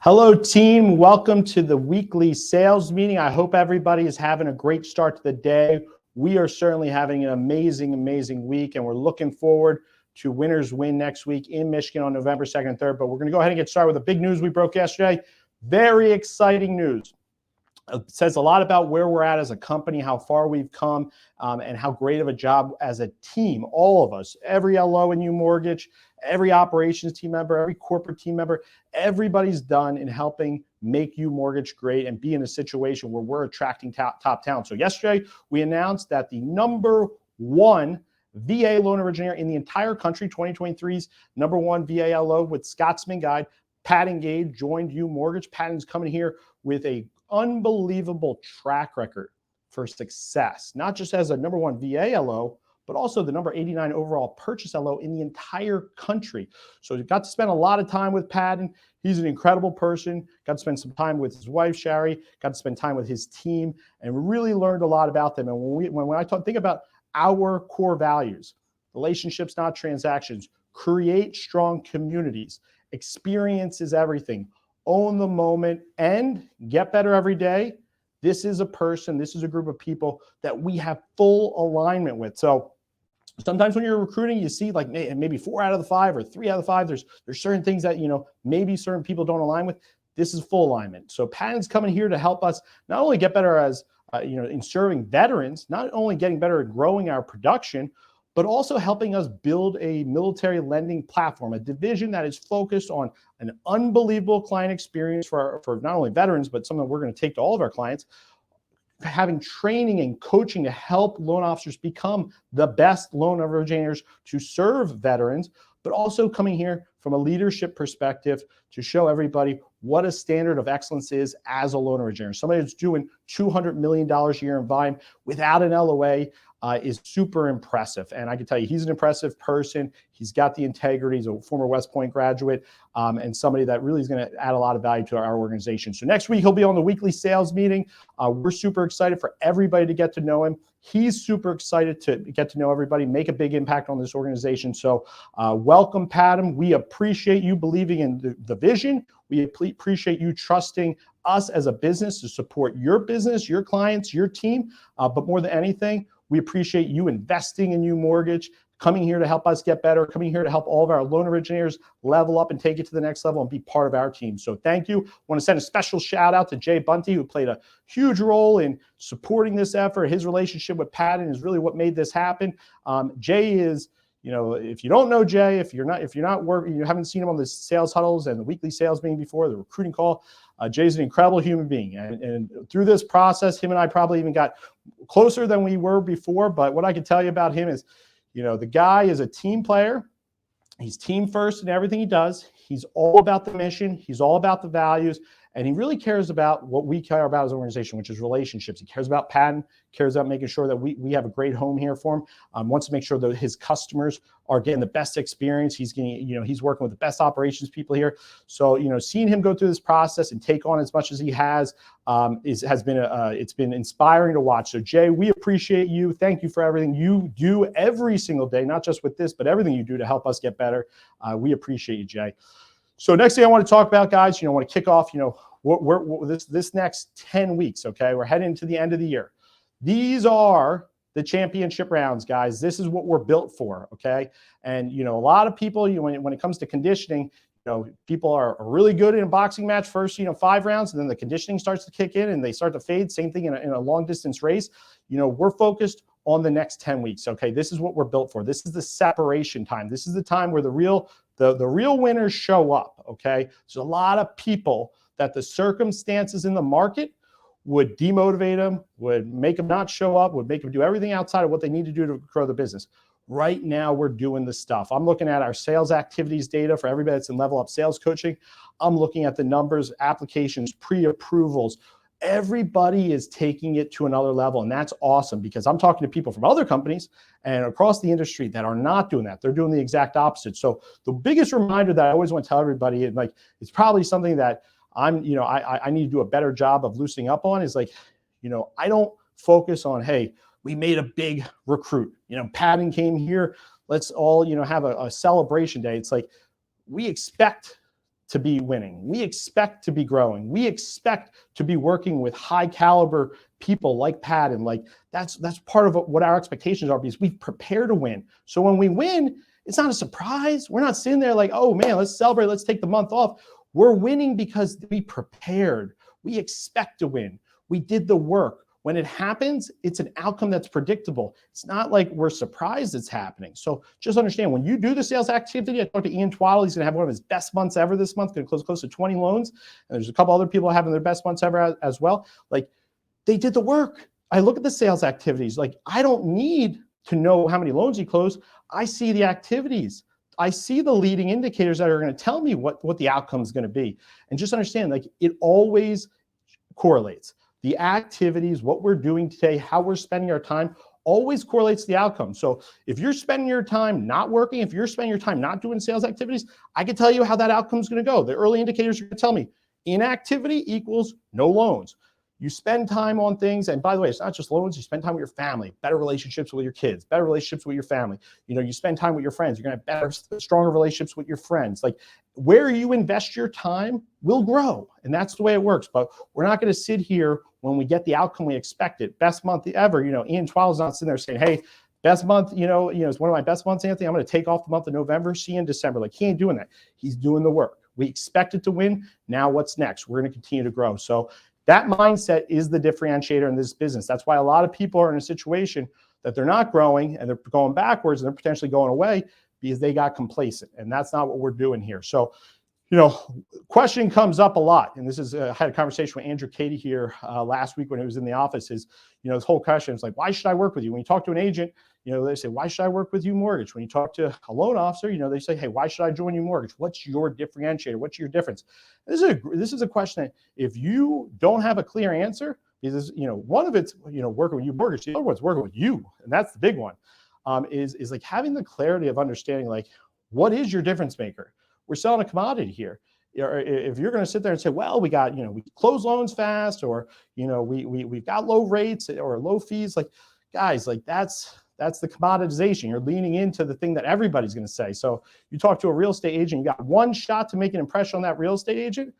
Hello, team. Welcome to the weekly sales meeting. I hope everybody is having a great start to the day. We are certainly having an amazing week, and we're looking forward to Winners Win next week in Michigan on November 2nd and 3rd. But we're going to go ahead and get started with the big news we broke yesterday. Very exciting news. It says a lot about where we're at as a company, how far we've come, and how great of a job as a team, all of us, every LO in UMortgage, every operations team member, every corporate team member, everybody's done in helping make UMortgage great and be in a situation where we're attracting top talent. So yesterday, we announced that the number one VA loan originator in the entire country, 2023's number one VA LO with Scotsman Guide, Pat Gage, joined UMortgage. Pat's coming here with a unbelievable track record for success, not just as a number one VA LO, but also the number 89 overall purchase LO in the entire country. So you got to spend a lot of time with Pat. He's an incredible person. Got to spend some time with his wife, Sherry, got to spend time with his team, and really learned a lot about them. And when I think about our core values, relationships, not transactions, create strong communities, experience is everything, own the moment, and get better every day. This is a person, this is a group of people that we have full alignment with. So sometimes when you're recruiting, you see like maybe 4 out of the 5 or 3 out of the 5, there's certain things that, maybe certain people don't align with. This is full alignment. So Pat's coming here to help us not only get better as, in serving veterans, not only getting better at growing our production, but also helping us build a military lending platform, a division that is focused on an unbelievable client experience for not only veterans, but something we're going to take to all of our clients, having training and coaching to help loan officers become the best loan originators to serve veterans, but also coming here from a leadership perspective to show everybody what a standard of excellence is as a loan originator. Somebody that's doing $200 million a year in volume without an LOA is super impressive. And I can tell you, he's an impressive person. He's got the integrity. He's a former West Point graduate and somebody that really is going to add a lot of value to our organization. So next week, he'll be on the weekly sales meeting. We're super excited for everybody to get to know him. He's super excited to get to know everybody, make a big impact on this organization. So welcome, Pat. We appreciate you believing in the vision. We appreciate you trusting us as a business to support your business, your clients, your team. But more than anything, we appreciate you investing in UMortgage, coming here to help us get better, coming here to help all of our loan originators level up and take it to the next level and be part of our team. So thank you. I want to send a special shout out to Jay Bunty, who played a huge role in supporting this effort. His relationship with Patton is really what made this happen. Jay is, if you don't know Jay, if you're not working, you haven't seen him on the sales huddles and the weekly sales meeting before, the recruiting call, Jay's an incredible human being. And through this process, him and I probably even got closer than we were before. But what I can tell you about him is, the guy is a team player. He's team first in everything he does. He's all about the mission. He's all about the values. And he really cares about what we care about as an organization, which is relationships. He cares about Patton, cares about making sure that we have a great home here for him. Wants to make sure that his customers are getting the best experience. He's getting, he's working with the best operations people here. So, seeing him go through this process and take on as much as he has it's been inspiring to watch. So Jay, we appreciate you. Thank you for everything you do every single day, not just with this, but everything you do to help us get better. We appreciate you, Jay. So next thing I want to talk about, guys, I want to kick off, this next 10 weeks, okay? We're heading to the end of the year. These are the championship rounds, guys. This is what we're built for, okay? And, a lot of people, when it comes to conditioning, people are really good in a boxing match first, 5 rounds, and then the conditioning starts to kick in and they start to fade. Same thing in a long distance race. We're focused on the next 10 weeks, okay? This is what we're built for. This is the separation time. This is the time where the real winners show up, okay? There's a lot of people that the circumstances in the market would demotivate them, would make them not show up, would make them do everything outside of what they need to do to grow their business. Right now, we're doing the stuff. I'm looking at our sales activities data for everybody that's in Level Up Sales Coaching. I'm looking at the numbers, applications, pre-approvals. Everybody is taking it to another level, and that's awesome because I'm talking to people from other companies and across the industry that are not doing that. They're doing the exact opposite. So the biggest reminder that I always want to tell everybody, it's probably something that I need to do a better job of loosening up on is I don't focus on, hey, we made a big recruit. Patton came here. Let's all, have a celebration day. It's like we expect to be winning. We expect to be growing. We expect to be working with high caliber people like Pat, and like that's part of what our expectations are, because we prepare to win. So when we win, it's not a surprise. We're not sitting there like, oh man, let's celebrate, let's take the month off. We're winning because we prepared. We expect to win. We did the work. When it happens, it's an outcome that's predictable. It's not like we're surprised it's happening. So just understand, when you do the sales activity, I talked to Ian Twaddle, he's gonna have one of his best months ever this month, gonna close to 20 loans. And there's a couple other people having their best months ever as well. Like, they did the work. I look at the sales activities. Like, I don't need to know how many loans he closed. I see the activities. I see the leading indicators that are going to tell me what the outcome is going to be. And just understand, like, it always correlates. The activities, what we're doing today, how we're spending our time, always correlates to the outcome. So if you're spending your time not working, if you're spending your time not doing sales activities, I can tell you how that outcome is going to go. The early indicators are going to tell me inactivity equals no loans. You spend time on things, and by the way, it's not just loans, you spend time with your family, better relationships with your kids, better relationships with your family. You know, you spend time with your friends, you're gonna have better, stronger relationships with your friends. Like, where you invest your time will grow, and that's the way it works. But we're not gonna sit here when we get the outcome we expected. Best month ever, you know, Ian Twaddle's not sitting there saying, hey, best month, you know, it's one of my best months, Anthony, I'm gonna take off the month of November, see you in December. Like, he ain't doing that. He's doing the work. We expected to win. Now what's next? We're gonna continue to grow. So that mindset is the differentiator in this business. That's why a lot of people are in a situation that they're not growing and they're going backwards and they're potentially going away because they got complacent. And that's not what we're doing here. So, you know, question comes up a lot. And this is, I had a conversation with Andrew Cady here last week when he was in the office, is, you know, this whole question is like, why should I work with you? When you talk to an agent, you know, they say, why should I work with UMortgage? When you talk to a loan officer, you know, they say, hey, why should I join UMortgage? What's your differentiator? What's your difference? This is a question that if you don't have a clear answer, because, you know, one of it's, you know, working with UMortgage, the other one's working with you. And that's the big one, is like having the clarity of understanding, like, what is your difference maker? We're selling a commodity here. If you're going to sit there and say, well, we got, you know, we close loans fast, or, you know, we've got low rates or low fees, like, guys, like, that's the commoditization. You're leaning into the thing that everybody's going to say. So you talk to a real estate agent, you got one shot to make an impression on that real estate agent,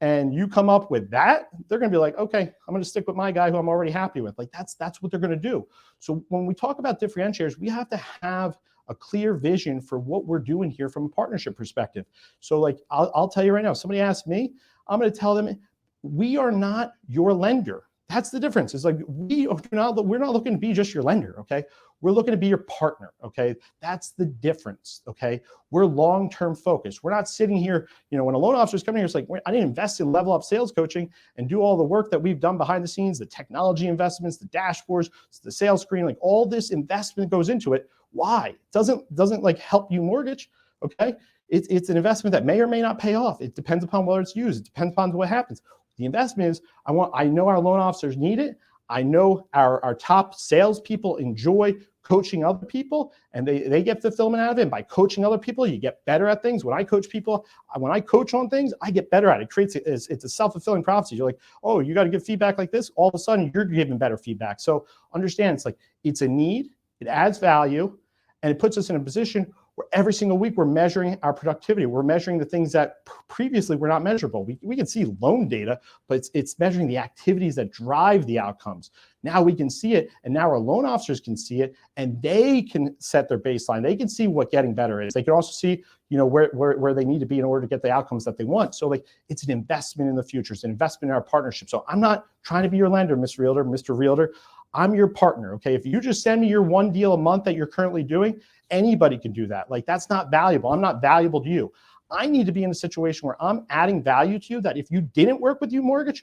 and you come up with that, they're going to be like, okay, I'm going to stick with my guy who I'm already happy with. Like, that's what they're going to do. So when we talk about differentiators, we have to have a clear vision for what we're doing here from a partnership perspective. So, like, I'll tell you right now, if somebody asks me, I'm going to tell them, we are not your lender. That's the difference. It's like, we're not looking to be just your lender, okay? We're looking to be your partner, okay? That's the difference, okay? We're long-term focused. We're not sitting here, you know, when a loan officer is coming here, it's like, I didn't invest in level up sales coaching and do all the work that we've done behind the scenes, the technology investments, the dashboards, the sales screen, like, all this investment goes into it. Why? It doesn't like help UMortgage, okay? It's an investment that may or may not pay off. It depends upon whether it's used. It depends upon what happens. The investment is, I know our loan officers need it. I know our top salespeople enjoy coaching other people, and they get fulfillment out of it. And by coaching other people, you get better at things. When I coach people, when I coach on things, I get better at it. It's a self-fulfilling prophecy. You're like, oh, you got to give feedback like this. All of a sudden, you're giving better feedback. So understand, it's a need. It adds value, and it puts us in a position where every single week we're measuring our productivity. We're measuring the things that previously were not measurable. We can see loan data, but it's measuring the activities that drive the outcomes. Now we can see it, and now our loan officers can see it, and they can set their baseline. They can see what getting better is. They can also see, you know, where they need to be in order to get the outcomes that they want. So, like, it's an investment in the future. It's an investment in our partnership. So I'm not trying to be your lender, Miss Realtor, Mr. Realtor. I'm your partner, okay? If you just send me your one deal a month that you're currently doing, anybody can do that. Like, that's not valuable. I'm not valuable to you. I need to be in a situation where I'm adding value to you, that if you didn't work with UMortgage,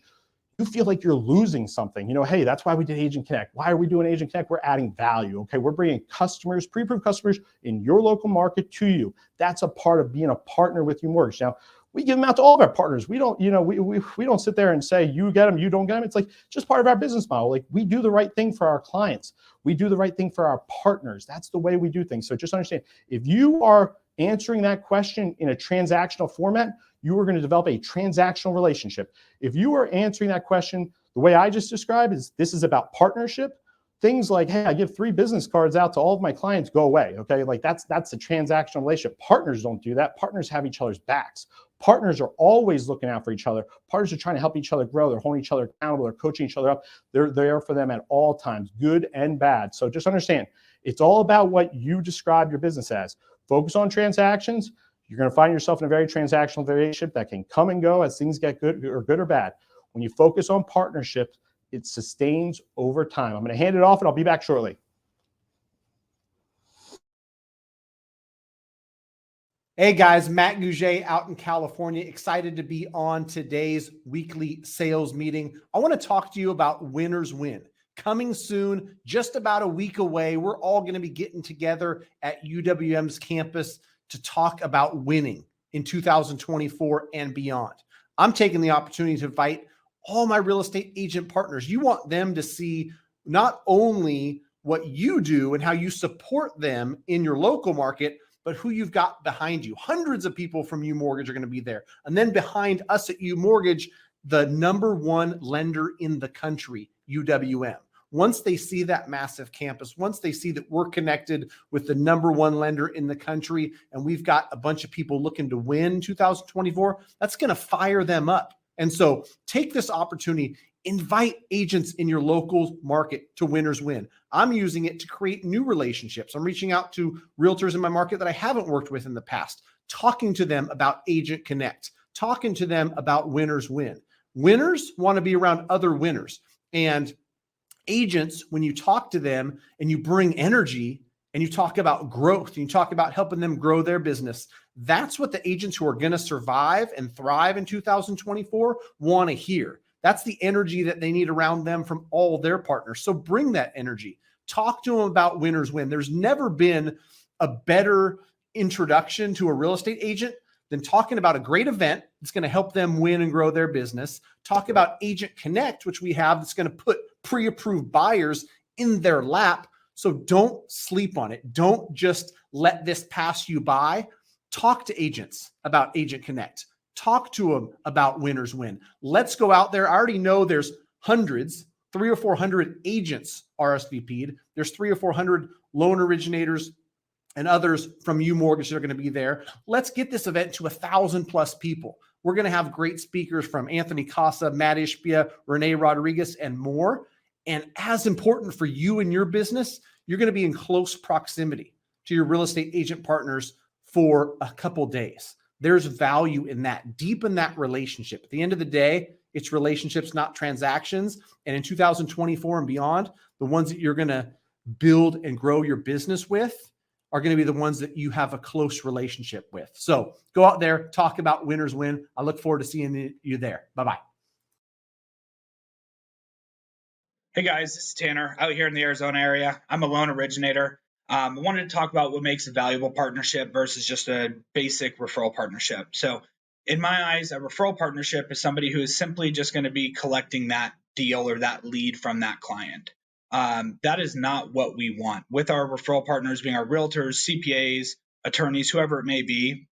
you feel like you're losing something. You know, hey, that's why we did Agent Connect. Why are we doing Agent Connect? We're adding value, okay? We're bringing customers, pre-approved customers in your local market to you. That's a part of being a partner with UMortgage. Now, we give them out to all of our partners. We don't, you know, we don't sit there and say, you get them, you don't get them. It's like just part of our business model. Like, we do the right thing for our clients. We do the right thing for our partners. That's the way we do things. So just understand, if you are answering that question in a transactional format, you are going to develop a transactional relationship. If you are answering that question the way I just described, this is about partnership. Things like, hey, I give 3 business cards out to all of my clients, go away, okay? Like, that's a transactional relationship. Partners don't do that. Partners have each other's backs. Partners are always looking out for each other. Partners are trying to help each other grow. They're holding each other accountable. They're coaching each other up. They're there for them at all times, good and bad. So just understand, it's all about what you describe your business as. Focus on transactions. You're going to find yourself in a very transactional relationship that can come and go as things get good or bad. When you focus on partnerships, it sustains over time. I'm going to hand it off and I'll be back shortly. Hey guys, Matt Gouge out in California, excited to be on today's weekly sales meeting. I want to talk to you about Winners Win. Coming soon, just about a week away, we're all going to be getting together at UWM's campus to talk about winning in 2024 and beyond. I'm taking the opportunity to invite all my real estate agent partners. You want them to see not only what you do and how you support them in your local market, but who you've got behind you. Hundreds of people from UMortgage are going to be there. And then behind us at UMortgage, the #1 lender in the country, UWM. Once they see that massive campus, once they see that we're connected with the #1 lender in the country, and we've got a bunch of people looking to win 2024, that's going to fire them up. And so take this opportunity, invite agents in your local market to Winners Win. I'm using it to create new relationships. I'm reaching out to realtors in my market that I haven't worked with in the past, talking to them about Agent Connect, talking to them about Winners Win. Winners want to be around other winners. And agents, when you talk to them and you bring energy and you talk about growth and you talk about helping them grow their business, that's what the agents who are going to survive and thrive in 2024 want to hear. That's the energy that they need around them from all their partners. So bring that energy. Talk to them about Winners Win. There's never been a better introduction to a real estate agent than talking about a great event that's going to help them win and grow their business. Talk about Agent Connect, which we have, that's going to put pre-approved buyers in their lap. So don't sleep on it. Don't just let this pass you by. Talk to agents about Agent Connect. Talk to them about Winners Win. Let's go out there. I already know there's hundreds, 300 or 400 agents RSVP'd. There's 300 or 400 loan originators and others from UMortgage that are going to be there. Let's get this event to 1,000+ people. We're going to have great speakers from Anthony Casa, Matt Ishbia, Renee Rodriguez, and more. And as important for you and your business, you're going to be in close proximity to your real estate agent partners for a couple days. There's value in that. Deepen that relationship. At the end of the day, it's relationships, not transactions. And in 2024 and beyond, the ones that you're going to build and grow your business with are going to be the ones that you have a close relationship with. So go out there, talk about Winners Win. I look forward to seeing you there. Bye-bye. Hey guys, this is Tanner out here in the Arizona area. I'm a loan originator. I wanted to talk about what makes a valuable partnership versus just a basic referral partnership. So in my eyes, a referral partnership is somebody who is simply just going to be collecting that deal or that lead from that client. That is not what we want. With our referral partners being our realtors, CPAs, attorneys, whoever it may be,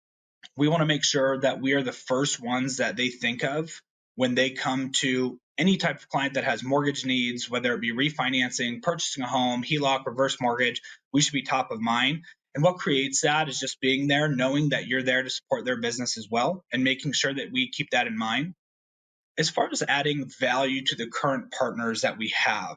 we want to make sure that we are the first ones that they think of when they come to any type of client that has mortgage needs, whether it be refinancing, purchasing a home, HELOC, reverse mortgage. We should be top of mind. And what creates that is just being there, knowing that you're there to support their business as well, and making sure that we keep that in mind. As far as adding value to the current partners that we have,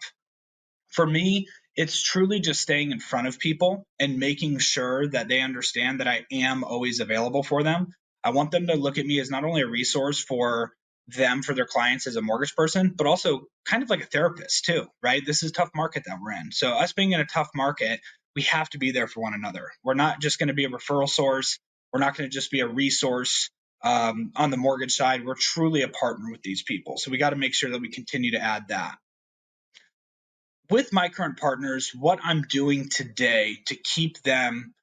for me, it's truly just staying in front of people and making sure that they understand that I am always available for them. I want them to look at me as not only a resource for them, for their clients as a mortgage person, but also kind of like a therapist too, right? This is a tough market that we're in. So us being in a tough market, we have to be there for one another. We're not just going to be a referral source. We're not going to just be a resource on the mortgage side. We're truly a partner with these people. So we got to make sure that we continue to add that. With my current partners, what I'm doing today to keep them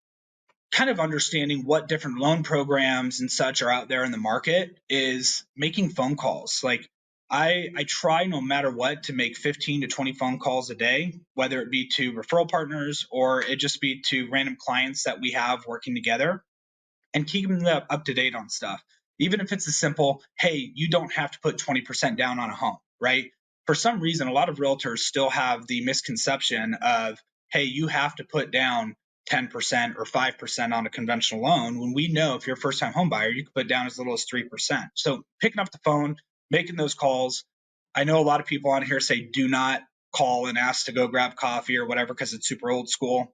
kind of understanding what different loan programs and such are out there in the market is making phone calls. Like I try no matter what to make 15 to 20 phone calls a day, whether it be to referral partners or it just be to random clients that we have working together, and keeping them up to date on stuff. Even if it's a simple, hey, you don't have to put 20% down on a home, right? For some reason, a lot of realtors still have the misconception of, hey, you have to put down 10% or 5% on a conventional loan, when we know if you're a first-time home buyer, you can put down as little as 3%. So picking up the phone, making those calls. I know a lot of people on here say do not call and ask to go grab coffee or whatever because it's super old school.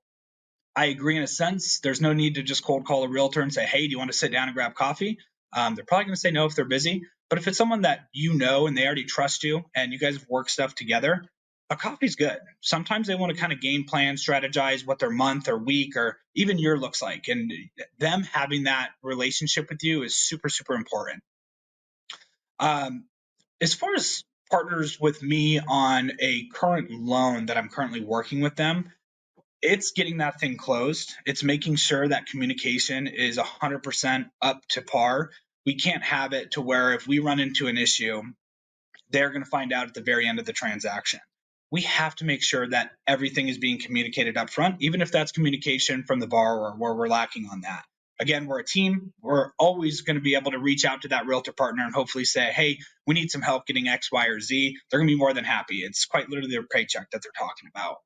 I agree in a sense. There's no need to just cold call a realtor and say, hey, do you want to sit down and grab coffee? They're probably going to say no if they're busy. But if it's someone that you know and they already trust you and you guys have worked stuff together, a coffee's good. Sometimes they want to kind of game plan, strategize what their month or week or even year looks like. And them having that relationship with you is super, super important. As far as partners with me on a current loan that I'm currently working with them, it's getting that thing closed. It's making sure that communication is 100% up to par. We can't have it to where if we run into an issue, they're going to find out at the very end of the transaction. We have to make sure that everything is being communicated up front, even if that's communication from the borrower where we're lacking on that. Again, we're a team. We're always going to be able to reach out to that realtor partner and hopefully say, hey, we need some help getting X, Y, or Z. They're going to be more than happy. It's quite literally their paycheck that they're talking about.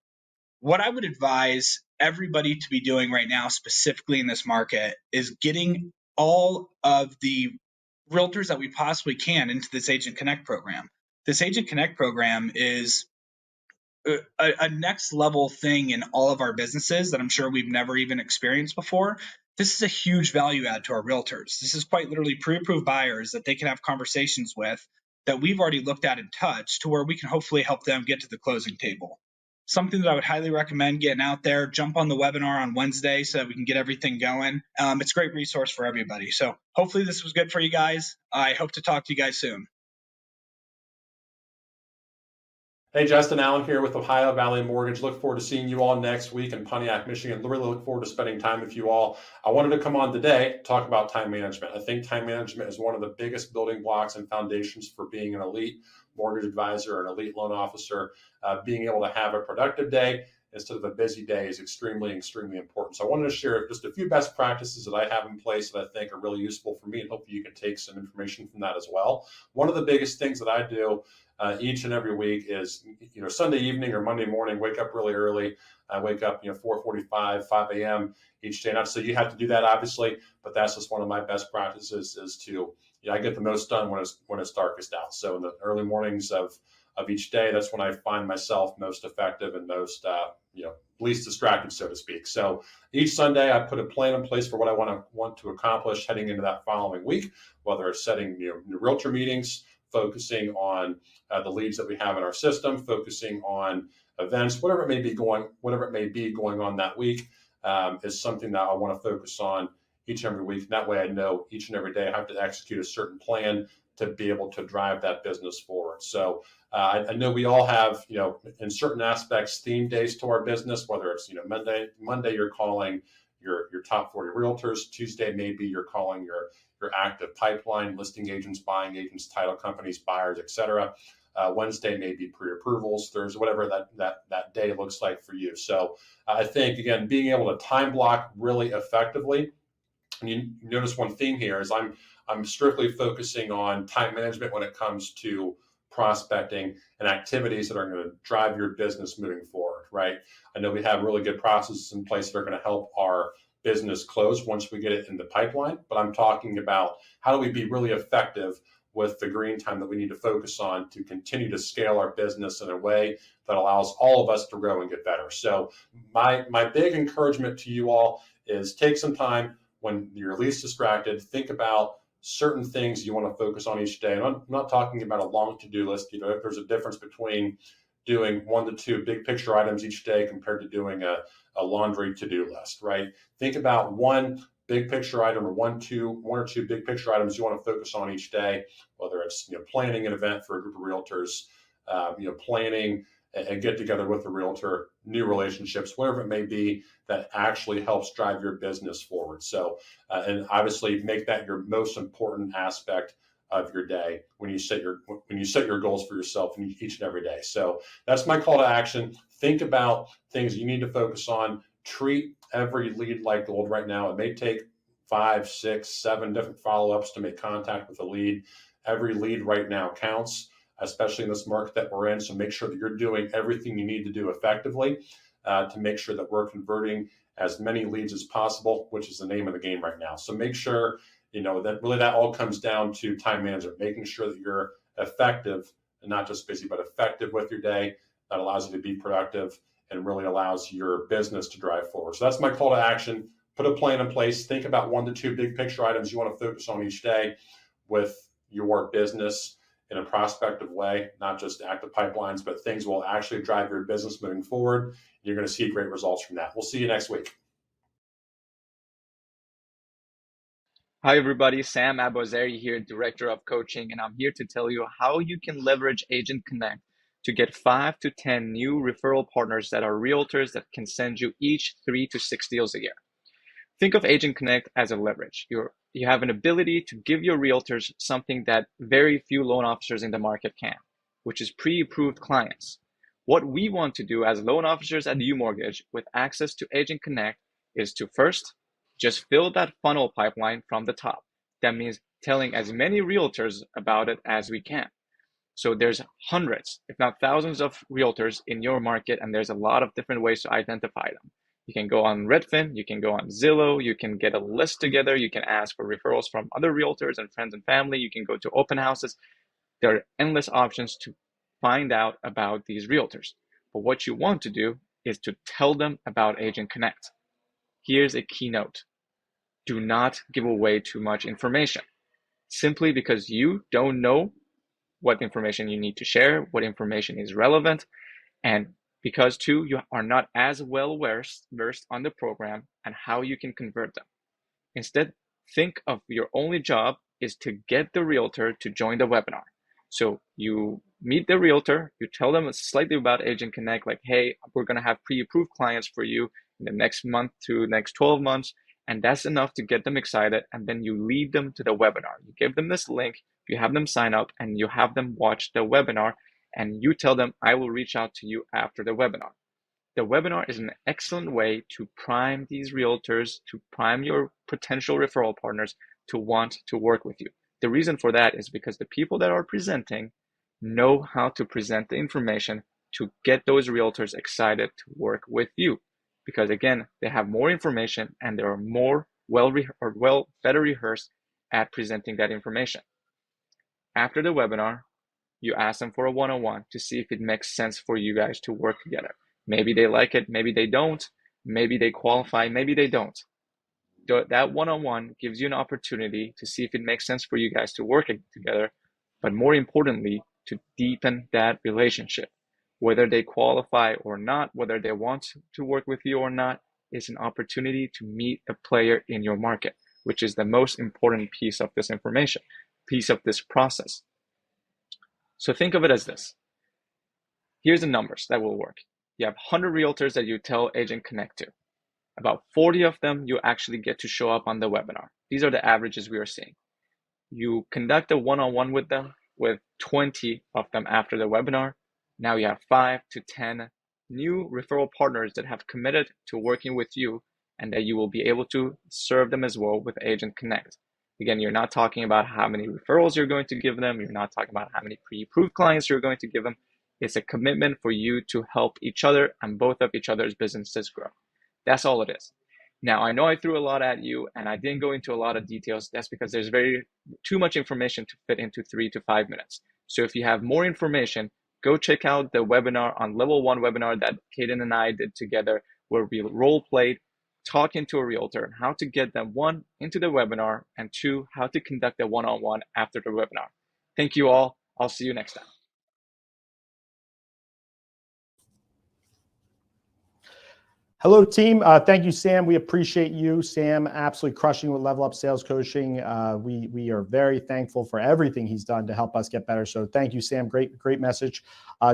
What I would advise everybody to be doing right now, specifically in this market, is getting all of the realtors that we possibly can into this Agent Connect program. This Agent Connect program is a next level thing in all of our businesses that I'm sure we've never even experienced before. This is a huge value add to our realtors. This is quite literally pre-approved buyers that they can have conversations with that we've already looked at and touched to where we can hopefully help them get to the closing table. Something that I would highly recommend getting out there. Jump on the webinar on Wednesday so that we can get everything going. It's a great resource for everybody. So hopefully this was good for you guys. I hope to talk to you guys soon. Hey, Justin Allen here with Ohio Valley Mortgage. Look forward to seeing you all next week in Pontiac, Michigan. Really look forward to spending time with you all. I wanted to come on today to talk about time management. I think time management is one of the biggest building blocks and foundations for being an elite mortgage advisor, an elite loan officer. Being able to have a productive day instead of a busy day is extremely, extremely important. So I wanted to share just a few best practices that I have in place that I think are really useful for me, and hopefully you can take some information from that as well. One of the biggest things that I do each and every week is, Sunday evening or Monday morning, wake up really early. I wake up, 4:45, 5 a.m. each day. Not to say you have to do that, obviously, but that's just one of my best practices is to, I get the most done when it's darkest out. So in the early mornings of each day, that's when I find myself most effective and most, least distracted, so to speak. So each Sunday, I put a plan in place for what I want to accomplish heading into that following week, whether it's setting new realtor meetings, focusing on the leads that we have in our system, focusing on events, whatever it may be going on that week, is something that I want to focus on each and every week. And that way I know each and every day I have to execute a certain plan to be able to drive that business forward. So I know we all have, in certain aspects, theme days to our business, whether it's, Monday you're calling your top 40 realtors. Tuesday, maybe you're calling your active pipeline, listing agents, buying agents, title companies, buyers, etc. Wednesday may be pre-approvals. Thursday, whatever that day looks like for you. So I think, again, being able to time block really effectively. And you notice one theme here is I'm strictly focusing on time management when it comes to prospecting and activities that are going to drive your business moving forward, right? I know we have really good processes in place that are going to help our business close once we get it in the pipeline, but I'm talking about how do we be really effective with the green time that we need to focus on to continue to scale our business in a way that allows all of us to grow and get better. So my big encouragement to you all is take some time when you're least distracted, think about certain things you want to focus on each day. And I'm not talking about a long to-do list. There's a difference between doing 1 to 2 big picture items each day compared to doing a laundry to-do list, right? Think about one big picture item or one or two big picture items you want to focus on each day, whether it's planning an event for a group of realtors, planning a get together with a realtor, new relationships, whatever it may be that actually helps drive your business forward. So, and obviously make that your most important aspect of your day when you set your goals for yourself each and every day. So that's my call to action. Think about things you need to focus on. Treat every lead like gold right now. It may take 5, 6, 7 different follow-ups to make contact with a lead. Every lead right now counts, especially in this market that we're in. So make sure that you're doing everything you need to do effectively. to make sure that we're converting as many leads as possible, which is the name of the game right now. So make sure, that really that all comes down to time management, making sure that you're effective and not just busy, but effective with your day. That allows you to be productive and really allows your business to drive forward. So that's my call to action. Put a plan in place. Think about 1 to 2 big picture items you want to focus on each day with your business in a prospective way, not just active pipelines, but things will actually drive your business moving forward. You're going to see great results from that. We'll see you next week. Hi, everybody. Sam Abazari here, Director of Coaching, and I'm here to tell you how you can leverage Agent Connect to get 5 to 10 new referral partners that are realtors that can send you each 3 to 6 deals a year. Think of Agent Connect as a leverage. You have an ability to give your realtors something that very few loan officers in the market can, which is pre-approved clients. What we want to do as loan officers at UMortgage with access to Agent Connect is to first, just fill that funnel pipeline from the top. That means telling as many realtors about it as we can. So there's hundreds, if not thousands of realtors in your market, and there's a lot of different ways to identify them. You can go on Redfin, you can go on Zillow, you can get a list together, you can ask for referrals from other realtors and friends and family, you can go to open houses. There are endless options to find out about these realtors. But what you want to do is to tell them about Agent Connect. Here's a keynote. Do not give away too much information. Simply because you don't know what information you need to share, what information is relevant, and because too, you are not as well versed on the program and how you can convert them. Instead, think of your only job is to get the realtor to join the webinar. So you meet the realtor, you tell them slightly about Agent Connect, like, hey, we're going to have pre-approved clients for you in the next month to next 12 months. And that's enough to get them excited. And then you lead them to the webinar. You give them this link, you have them sign up, and you have them watch the webinar. And you tell them, I will reach out to you after the webinar. The webinar is an excellent way to prime these realtors, to prime your potential referral partners to want to work with you. The reason for that is because the people that are presenting know how to present the information to get those realtors excited to work with you. Because again, they have more information and they are more better rehearsed at presenting that information. After the webinar, you ask them for a one-on-one to see if it makes sense for you guys to work together. Maybe they like it, maybe they don't, maybe they qualify, maybe they don't. That one-on-one gives you an opportunity to see if it makes sense for you guys to work together, but more importantly, to deepen that relationship. Whether they qualify or not, whether they want to work with you or not, is an opportunity to meet a player in your market, which is the most important piece of this information, piece of this process. So think of it as this. Here's the numbers that will work. You have 100 realtors that you tell Agent Connect to. About 40 of them you actually get to show up on the webinar. These are the averages we are seeing. You conduct a one-on-one with them, with 20 of them after the webinar. Now you have 5 to 10 new referral partners that have committed to working with you and that you will be able to serve them as well with Agent Connect. Again, you're not talking about how many referrals you're going to give them. You're not talking about how many pre-approved clients you're going to give them. It's a commitment for you to help each other and both of each other's businesses grow. That's all it is. Now, I know I threw a lot at you and I didn't go into a lot of details. That's because there's too much information to fit into 3 to 5 minutes. So if you have more information, go check out the webinar on Level 1 webinar that Kaden and I did together, where we role-played talking to a realtor, how to get them, 1, into the webinar, and 2, how to conduct a one-on-one after the webinar. Thank you all. I'll see you next time. Hello, team. Thank you, Sam. We appreciate you. Sam, absolutely crushing with Level Up Sales Coaching. We are very thankful for everything he's done to help us get better. So thank you, Sam. Great message.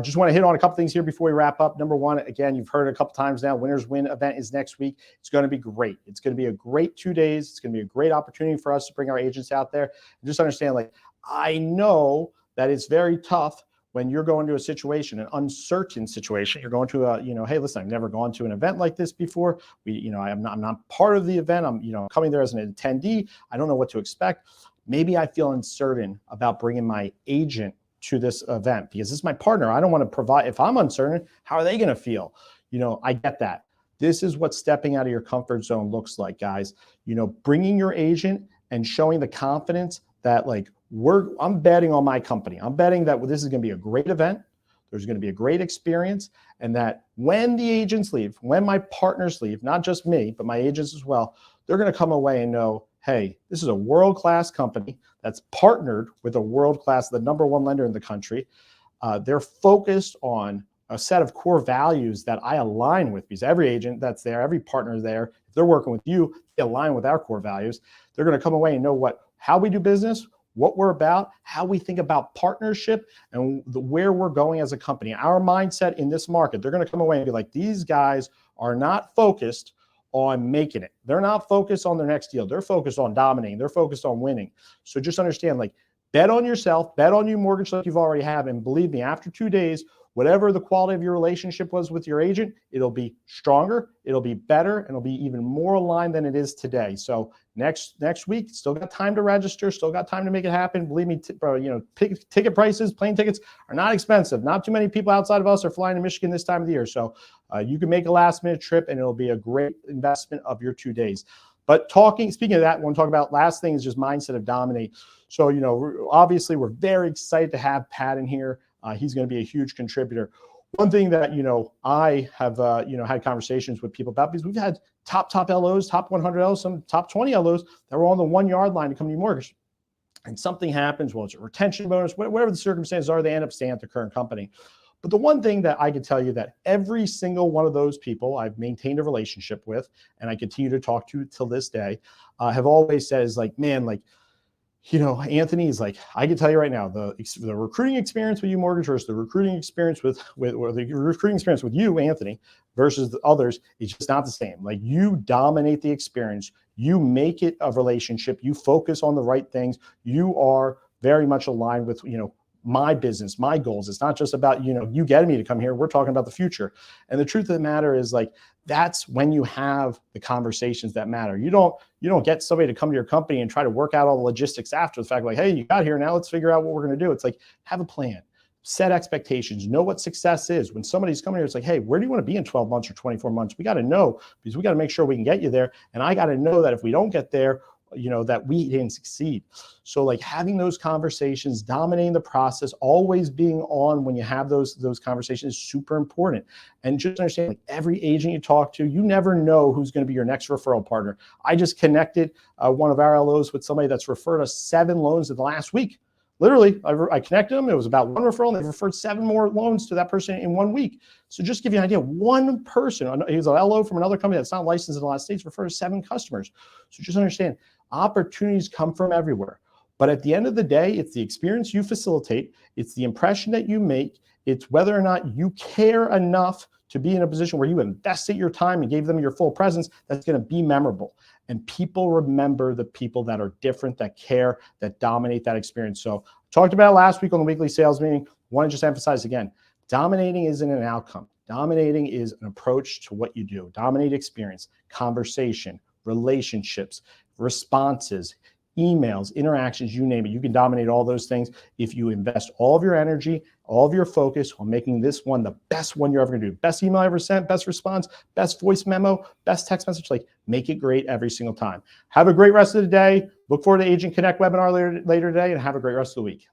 Just want to hit on a couple things here before we wrap up. Number one, again, you've heard it a couple times now, Winners Win event is next week. It's going to be great. It's going to be a great 2 days. It's going to be a great opportunity for us to bring our agents out there. And just understand, like, I know that it's very tough when you're going to a situation, an uncertain situation. You're going to a, hey, listen, I've never gone to an event like this before. I'm not part of the event. I'm, coming there as an attendee. I don't know what to expect. Maybe I feel uncertain about bringing my agent to this event because this is my partner. I don't want to provide, if I'm uncertain, how are they going to feel? I get that. This is what stepping out of your comfort zone looks like, guys. Bringing your agent and showing the confidence that I'm betting on my company. I'm betting that this is going to be a great event. There's going to be a great experience, and that when the agents leave, when my partners leave, not just me, but my agents as well, they're going to come away and know, hey, this is a world-class company that's partnered with a world-class, the number one lender in the country. They're focused on a set of core values that I align with, because every agent that's there, every partner there, if they're working with you, they align with our core values. They're going to come away and know how we do business, what we're about, how we think about partnership, and where we're going as a company. Our mindset in this market, they're going to come away and be like, these guys are not focused on making it. They're not focused on their next deal. They're focused on dominating. They're focused on winning. So just understand, bet on yourself, bet on UMortgage like you've already have. And believe me, after 2 days, whatever the quality of your relationship was with your agent, it'll be stronger, it'll be better, and it'll be even more aligned than it is today. So next week, still got time to register, still got time to make it happen. Believe me, ticket prices, plane tickets are not expensive. Not too many people outside of us are flying to Michigan this time of the year. So you can make a last minute trip, and it'll be a great investment of your 2 days. But speaking of that, I want to talk about last thing is just mindset of dominate. So, obviously we're very excited to have Pat in here. He's going to be a huge contributor. One thing that, I have, had conversations with people about, because we've had top LOs, top 100 LOs, some top 20 LOs that were on the 1 yard line to come to UMortgage. And something happens, well, it's a retention bonus, whatever the circumstances are, they end up staying at the current company. But the one thing that I can tell you that every single one of those people I've maintained a relationship with, and I continue to talk to till this day, have always said is Anthony is I can tell you right now, the recruiting experience with UMortgage versus the recruiting experience with you, Anthony, versus the others is just not the same. You dominate the experience, you make it a relationship, you focus on the right things, you are very much aligned with, my business, my goals. It's not just about, you getting me to come here. We're talking about the future. And the truth of the matter is that's when you have the conversations that matter. You don't get somebody to come to your company and try to work out all the logistics after the fact, hey, you got here, now let's figure out what we're going to do. It's have a plan, set expectations, know what success is. When somebody's coming here, it's hey, where do you want to be in 12 months or 24 months? We got to know, because we got to make sure we can get you there. And I got to know that if we don't get there, that we didn't succeed. So having those conversations, dominating the process, always being on when you have those conversations is super important. And just understand, every agent you talk to, you never know who's going to be your next referral partner. I just connected one of our LOs with somebody that's referred us 7 loans in the last week. Literally, I connected them. It was about 1 referral, and they referred 7 more loans to that person in 1 week. So just to give you an idea, one person, he's an LO from another company that's not licensed in the United States, referred 7 customers. So just understand, opportunities come from everywhere. But at the end of the day, it's the experience you facilitate, it's the impression that you make, it's whether or not you care enough to be in a position where you invested your time and gave them your full presence that's going to be memorable. And people remember the people that are different, that care, that dominate that experience. So talked about it last week on the weekly sales meeting. Want to just emphasize again, dominating isn't an outcome. Dominating is an approach to what you do. Dominate experience, conversation, relationships, responses, emails, interactions, you name it. You can dominate all those things if you invest all of your energy, all of your focus on making this one the best one you're ever going to do. Best email I ever sent, best response, best voice memo, best text message. Make it great every single time. Have a great rest of the day. Look forward to Agent Connect webinar later today, and have a great rest of the week.